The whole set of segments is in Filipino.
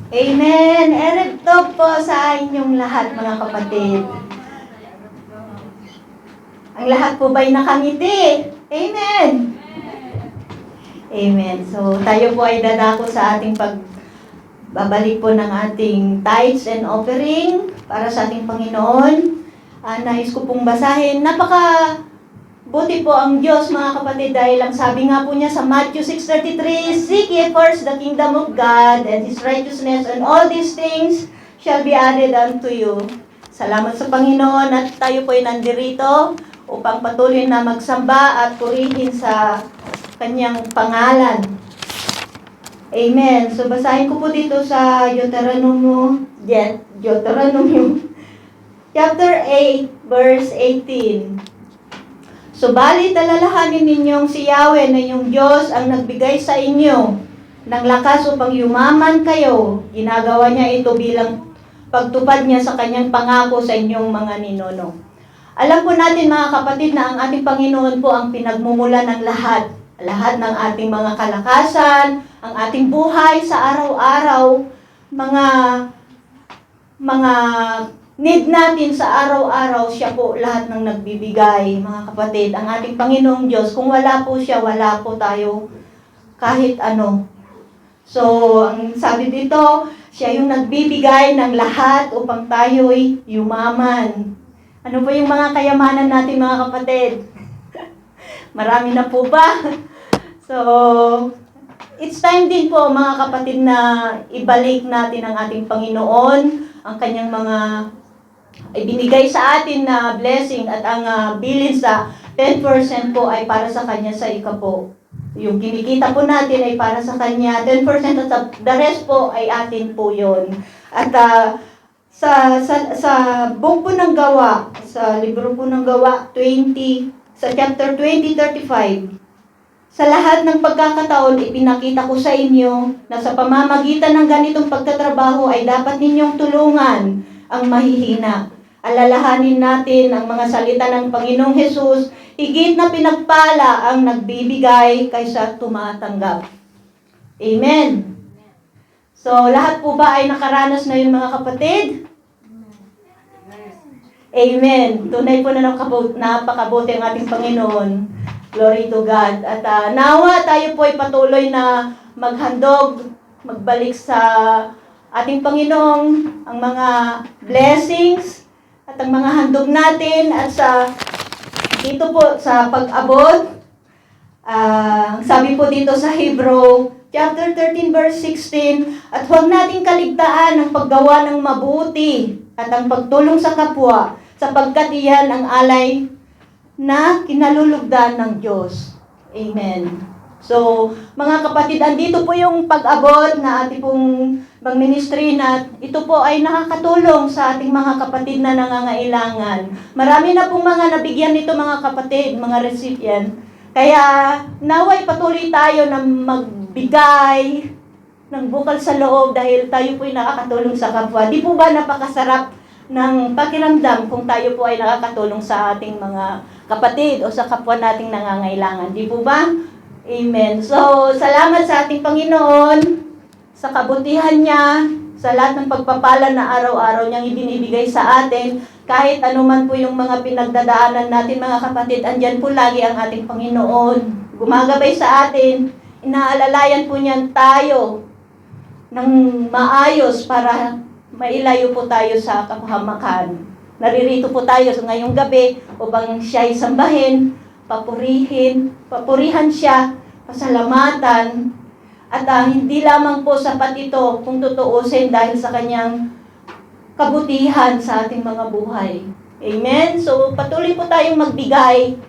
Amen. Erev Tov po sa inyong lahat, mga kapatid. Ang lahat po ba'y nakangiti? Amen. Amen. So, tayo po ay dadako sa ating pagbabalik po ng ating tithes and offering para sa ating Panginoon. Nais ko pong basahin. Buti po ang Diyos, mga kapatid, dahil ang sabi nga po niya sa Matthew 6:33, "Seek ye first the kingdom of God and His righteousness, and all these things shall be added unto you." Salamat sa Panginoon at tayo po ay nandirito upang patuloy na magsamba at purihin sa Kanyang pangalan. Amen. So basahin ko po dito sa Deuteronomium chapter 8, verse 18. "Subalit alalahanin ninyong si Yahweh na yung Diyos ang nagbigay sa inyo ng lakas upang yumaman kayo. Ginagawa niya ito bilang pagtupad niya sa kanyang pangako sa inyong mga ninuno." Alam po natin, mga kapatid, na ang ating Panginoon po ang pinagmumulan ng lahat. Lahat ng ating mga kalakasan, ang ating buhay sa araw-araw, mga need natin sa araw-araw, siya po lahat ng nagbibigay, mga kapatid. Ang ating Panginoong Diyos, kung wala po siya, wala po tayo kahit ano. So, ang sabi dito, siya yung nagbibigay ng lahat upang tayo'y yumaman. Ano po yung mga kayamanan natin, mga kapatid? Marami na po ba? So, it's time din po, mga kapatid, na ibalik natin ang ating Panginoon, ang kanyang mga ibinigay sa atin na blessing, at ang bilin sa 10% po ay para sa kanya sa ikapo. Yung kinikita po natin ay para sa kanya, 10%, at the rest po ay atin po yun. At sa book po ng Gawa, sa libro po ng Gawa 20, sa chapter 20:35, "Sa lahat ng pagkakataon, ipinakita ko sa inyo na sa pamamagitan ng ganitong pagtatrabaho ay dapat ninyong tulungan ang mahihina. Alalahanin natin ang mga salita ng Panginoong Hesus, higit na pinagpala ang nagbibigay kaysa tumatanggap." Amen. So, lahat po ba ay nakaranas na yun, mga kapatid? Amen. Tunay po na napakabuti ang ating Panginoon. Glory to God. At nawa tayo po ay patuloy na maghandog, magbalik sa ating Panginoong ang mga blessings at ang mga handog natin. At dito po sa pag-abot, sabi po dito sa Hebrew chapter 13, verse 16, "At huwag nating kaligtaan ang paggawa ng mabuti at ang pagtulong sa kapwa, sapagkat iyan ang alay na kinalulugdan ng Diyos." Amen. So, mga kapatid, andito po yung pag-abot na ating pong mag-ministry na ito po ay nakakatulong sa ating mga kapatid na nangangailangan. Marami na pong mga nabigyan nito, mga kapatid, mga recipient. Kaya naway patuloy tayo na magbigay ng bukal sa loob dahil tayo po ay nakakatulong sa kapwa. Di po ba napakasarap ng pakiramdam kung tayo po ay nakakatulong sa ating mga kapatid o sa kapwa nating nangangailangan? Di po ba? Amen. So, salamat sa ating Panginoon, sa kabutihan niya, sa lahat ng pagpapala na araw-araw niyang ibinibigay sa atin. Kahit anuman po yung mga pinagdadaanan natin, mga kapatid, andyan po lagi ang ating Panginoon. Gumagabay sa atin, inaalalayan po niyan tayo ng maayos para mailayo po tayo sa kapahamakan. Naririto po tayo sa ngayong gabi upang siya'y sambahin, papurihan siya, pasalamatan, at hindi lamang po sapat ito kung tutuusin dahil sa kanyang kabutihan sa ating mga buhay. Amen? So, patuloy po tayong magbigay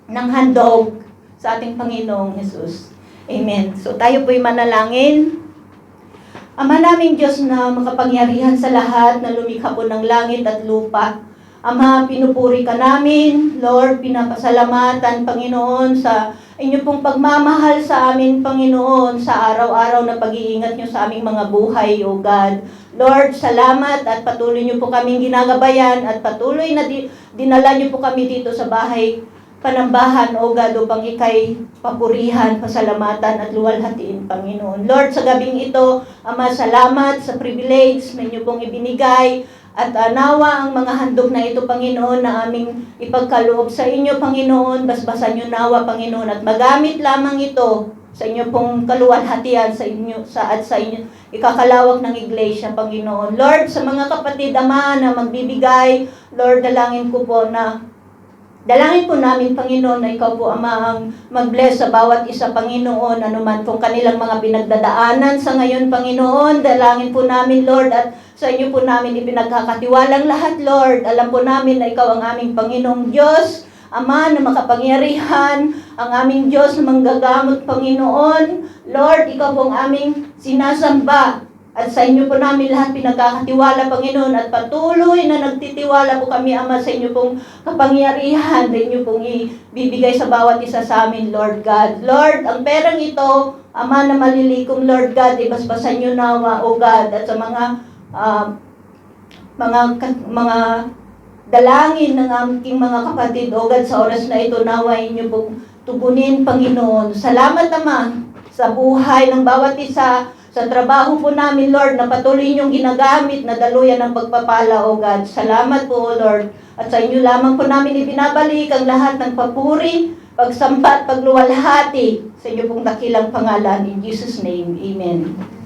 ng handog sa ating Panginoong Hesus. Amen. So, tayo po'y manalangin. Ama naming Diyos na makapangyarihan sa lahat, na lumikha po ng langit at lupa. Ama, pinupuri ka namin. Lord, pinapasalamatan, Panginoon, sa inyo pong pagmamahal sa amin, Panginoon, sa araw-araw na pag-iingat nyo sa aming mga buhay, O God. Lord, salamat at patuloy nyo po kaming ginagabayan at patuloy na dinala nyo po kami dito sa bahay panambahan, O God, upang ikay papurihan, pasalamatan at luwalhatiin, Panginoon. Lord, sa gabing ito, Ama, salamat sa privilege na inyo pong ibinigay at nawa ang mga handog na ito, Panginoon, na aming ipagkaloob sa inyo, Panginoon. Basbasan nyo nawa, Panginoon, at magamit lamang ito sa inyo pong kaluwalhatian sa inyo at sa inyo ikakalawak ng iglesia, Panginoon. Lord, sa mga kapatid, Ama, na magbibigay, Lord, dalangin po namin, Panginoon, na ikaw po, Ama, ang mag-bless sa bawat isa, Panginoon, anuman kung kanilang mga pinagdadaanan sa ngayon, Panginoon. Dalangin po namin, Lord, at sa inyo po namin ipinagkakatiwalang lahat, Lord. Alam po namin na ikaw ang aming Panginoong Diyos, Ama, na makapangyarihan, ang aming Diyos na manggagamot, Panginoon. Lord, ikaw po ang aming sinasamba. At sa inyo po namin lahat pinagkakatiwala, Panginoon, at patuloy na nagtitiwala po kami, Ama, sa inyo pong kapangyarihan na inyo pong ibibigay sa bawat isa sa amin, Lord God. Lord, ang perang ito, Ama, na malilikom, Lord God, ibasbasan nyo nawa, O God, at sa mga dalangin ng aking mga kapatid, O God, sa oras na ito, nawa inyo pong tugunin, Panginoon. Salamat, Ama, sa buhay ng bawat isa, sa trabaho po namin, Lord, na patuloy niyong ginagamit na daluyan ng pagpapala, O God. Salamat po, O Lord. At sa inyo lamang po namin ibinabalik ang lahat ng papuri, pagsamba at pagluwalhati sa inyo pong dakilang pangalan. In Jesus' name, Amen.